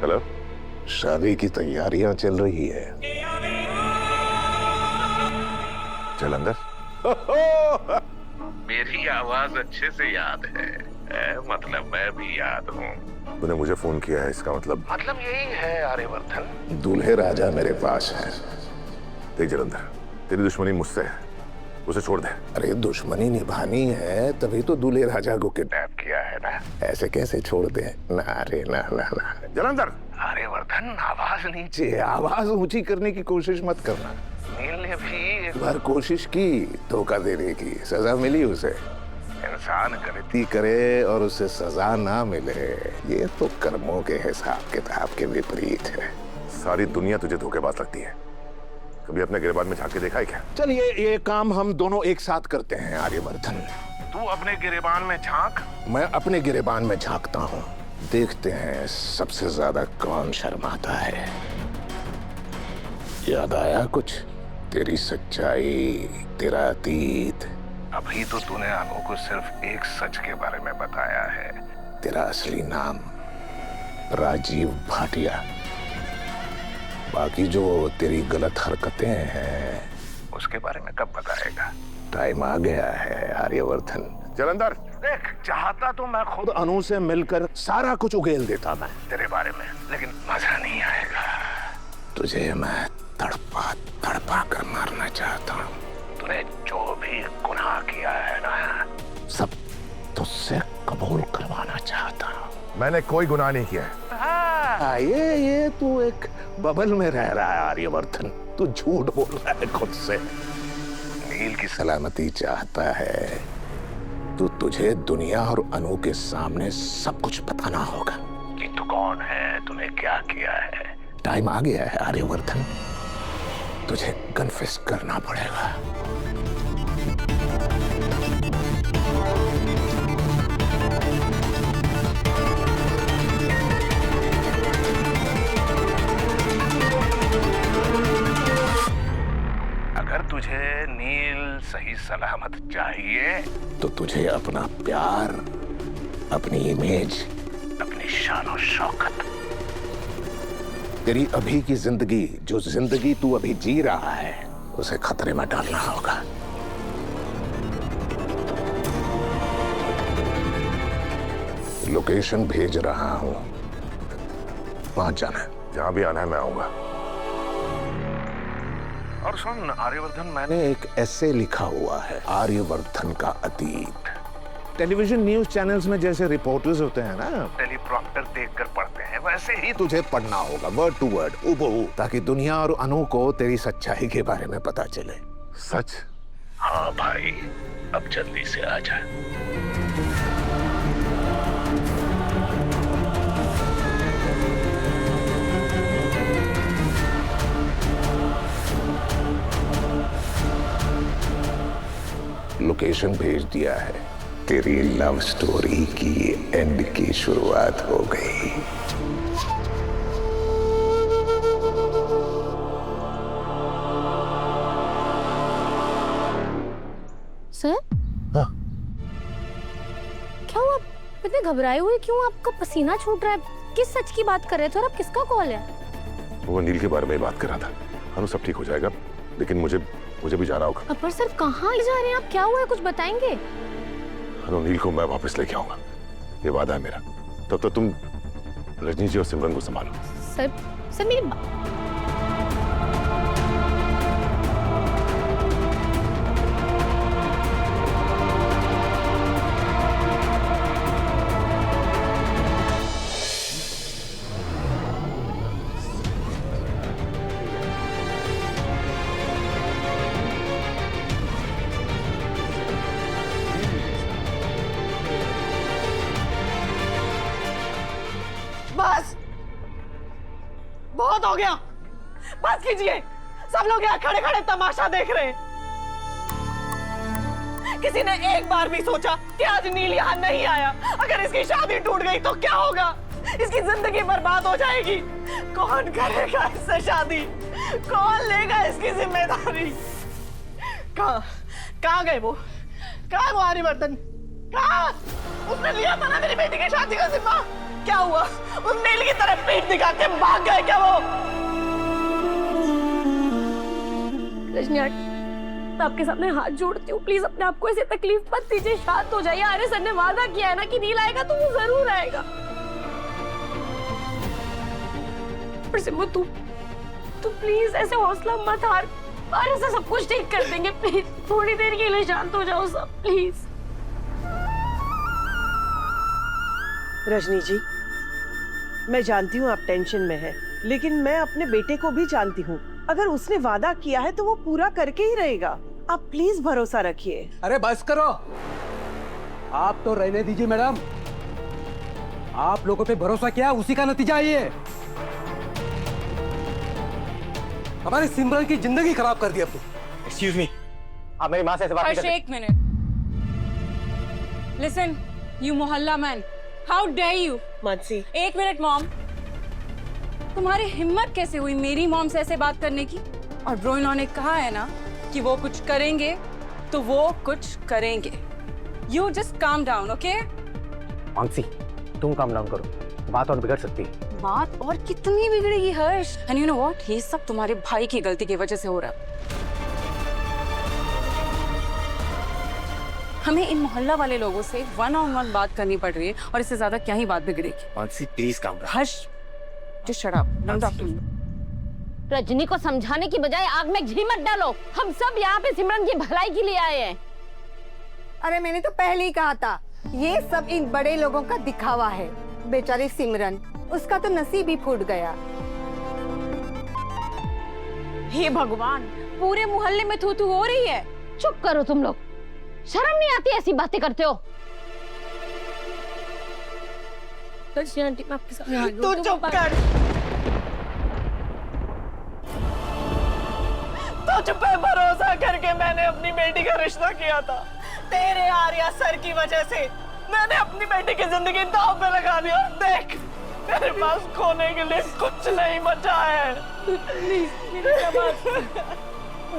Hello, शादी की तैयारियां चल रही है। चल अंदर। मेरी आवाज अच्छे से याद है। मतलब मैं भी याद हूँ। तूने मुझे फोन किया है, इसका मतलब यही है आर्यवर्धन। दूल्हे राजा मेरे पास है। देख जलंधर, तेरी दुश्मनी मुझसे है, उसे छोड़ दे। अरे दुश्मनी निभानी है तभी तो दूल्हे राजा को किडनैप किया है ना ऐसे कैसे छोड़ दे? ना रे ना ना ना। जलंधर, आर्यवर्धन, आवाज नीचे। आवाज ऊंची करने की कोशिश मत करना। नील ने भी एक बार कोशिश की, धोखा देने की, सजा मिली उसे। इंसान गलती करे और उसे सजा ना मिले, ये तो कर्मों के हिसाब किताब के विपरीत है। सारी दुनिया तुझे धोखेबाज लगती है। कभी अपने गिरबान में झांक के देखा है क्या? चल ये काम हम दोनों एक साथ करते हैं आर्यवर्धन। तू अपने गिरेबान में झांक। मैं अपने गिरेबान में झांकता हूँ। देखते हैं सबसे ज्यादा कौन शर्माता है। याद आया कुछ? तेरी सच्चाई, तेरा अतीत। अभी तो तूने अनु को सिर्फ एक सच के बारे में बताया है। तेरा असली नाम राजीव भाटिया। बाकी जो तेरी गलत हरकतें हैं उसके बारे में कब बताएगा? टाइम आ गया है आर्यवर्धन। जलंधर, देख, चाहता तो मैं खुद अनु से मिलकर सारा कुछ उगेल देता मैं तेरे बारे में, लेकिन मजा नहीं आएगा। तुझे मैं तड़पा तड़पा कर मारना चाहता हूँ। तूने जो भी गुनाह किया है ना, सब तुझसे कबूल करवाना चाहता हूँ। मैंने कोई गुनाह नहीं किया है। ये तू एक बबल में रह रहा है आर्यवर्धन। तू झूठ बोल रहा है खुद से। नील की सलामती चाहता है तो तुझे दुनिया और अनु के सामने सब कुछ बताना होगा कि तू कौन है, तूने क्या किया है। टाइम आ गया है आर्यवर्धन, तुझे कन्फेस करना पड़ेगा। अगर तुझे नील सही सलामत चाहिए तो तुझे अपना प्यार, अपनी इमेज, अपनी शान और शौकत, तेरी अभी की जिंदगी, जो जिंदगी तू अभी जी रहा है, उसे खतरे में डालना होगा। लोकेशन भेज रहा हूं, वहां जाना है। जहां भी आना है मैं आऊंगा। और सुन आर्यवर्धन, मैंने एक ऐसे लिखा हुआ है, आर्यवर्धन का अतीत। टेलीविजन न्यूज चैनल्स में जैसे रिपोर्टर्स होते हैं ना, टेलीप्रॉम्प्टर देखकर पढ़ते हैं, वैसे ही तुझे पढ़ना होगा वर्ड टू वर्ड, हूबहू, ताकि दुनिया और अनु को तेरी सच्चाई के बारे में पता चले। सच? हाँ भाई, अब जल्दी से आ जा। लोकेशन भेज दिया है। तेरी लव स्टोरी की एंड की शुरुआत हो गई। सर? हाँ? क्या हुआ? इतने घबराए हुए क्यों? आपका पसीना छूट रहा है। किस सच की बात कर रहे थे और अब किसका कॉल है? वो नील के बारे में बात कर रहा था। अनु, सब ठीक हो जाएगा, लेकिन मुझे भी जाना होगा। पर सर कहाँ ले जा रहे हैं आप? क्या हुआ है, कुछ बताएंगे? अनु, नील को मैं वापस लेके आऊंगा, ये वादा है मेरा। तब तो तुम रजनी जी और सिमरन को संभालो। सर मेरी बस बहुत हो गया, बस कीजिए। सब लोग यहाँ खड़े खड़े तमाशा देख रहे हैं। किसी ने एक बार भी सोचा कि आज नील यहाँ नहीं आया, अगर इसकी शादी टूट गई तो क्या होगा? इसकी जिंदगी बर्बाद हो जाएगी। कौन करेगा इससे शादी? कौन लेगा इसकी जिम्मेदारी? कहाँ गए वो? कहाँ है वो आर्यवर्धन? कहा? उसने लिया था ना मेरी बेटी की शादी का जिम्मा। क्या हुआ? उस नील की तरफ पीठ दिखा के भाग गए क्या वो? रजनी आंटी, मैं आपके सामने हाथ जोड़ती हूँ, प्लीज अपने आप को ऐसे तकलीफ मत दीजिए, शांत हो जाइए। आर्य सर ने वादा किया है ना कि नील आएगा तो वो जरूर आएगा। पर सिम्बू तू प्लीज ऐसे हौसला मत हार, आर्य सर सब कुछ ठीक कर देंगे। प्लीज थोड़ी देर के लिए शांत हो जाओ सब, प्लीज। रजनी जी, मैं जानती हूँ आप टेंशन में हैं, लेकिन मैं अपने बेटे को भी जानती हूँ। अगर उसने वादा किया है तो वो पूरा करके ही रहेगा। आप प्लीज भरोसा रखिए। अरे बस करो, आप तो रहने दीजिए मैडम। आप लोगों पे भरोसा किया, उसी का नतीजा है ये। हमारी सिमरन की जिंदगी खराब कर दी अब तो। एक्सक्यूज मी, आप मेरी माँ से ऐसे बात नहीं हर्ष, करते। एक मिनट। Listen, you mohalla man, how dare you. Mansi, एक मिनट मॉम, तुम्हारी हिम्मत कैसे हुई मेरी मॉम से ऐसे बात करने की? और ब्रो, इन्होंने कहा है ना कि वो कुछ करेंगे तो वो कुछ करेंगे। You just calm down, okay? Mansi, तुम काम डाउन करो, बात और बिगड़ सकती है। बात और कितनी बिगड़ेगी हर्ष? एंड यू नो व्हाट, ये सब तुम्हारे भाई की गलती की वजह से हो रहा है। हमें इन मोहल्ला वाले लोगों से वन ऑन वन बात करनी पड़ रही है, और इससे ज्यादा क्या ही बात बिगड़ेगी। Mansi please calm down. Harsh, just shut up. Don't talk to me. Rajni को समझाने की बजाय आग में घी मत डालो। हम सब यहाँ पे सिमरन की भलाई के लिए आए हैं। अरे मैंने तो पहले ही कहा था, ये सब इन बड़े लोगों का दिखावा है। बेचारी सिमरन, उसका तो नसीब ही फूट गया। हे भगवान, पूरे मोहल्ले में थू थू हो रही है। चुप करो तुम लोग, शर्म नहीं आती ऐसी बातें करते हो? रजनी आंटी, मैं आपके सामने हाथ तू जोड़ती हूँ। चुप कर। तुझ पे भरोसा करके मैंने अपनी बेटी का रिश्ता किया था। तेरे आर्या सर की वजह से मैंने अपनी बेटी की जिंदगी दांव पे लगा दी, और देख मेरे पास खोने के लिए कुछ नहीं बचा है।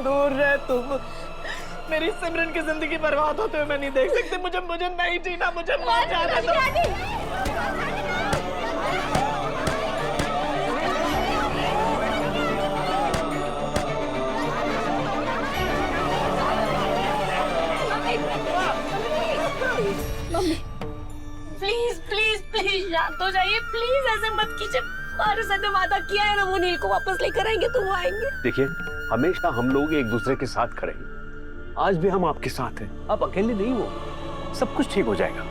दूर रह तुम। मेरी सिमरन की जिंदगी बर्बाद होते हुए मैं नहीं देख सकती। मुझे नहीं जीना, मुझे मर जाने दो। प्लीज प्लीज प्लीज शांत हो जाइए, प्लीज ऐसे मत कीजिए। आर्य सर ने वादा किया है ना, वो नील को वापस लेकर आएंगे तो वो आएंगे। देखिए, हमेशा हम लोग एक दूसरे के साथ खड़े हैं। आज भी हम आपके साथ हैं, आप अकेले नहीं हो। सब कुछ ठीक हो जाएगा।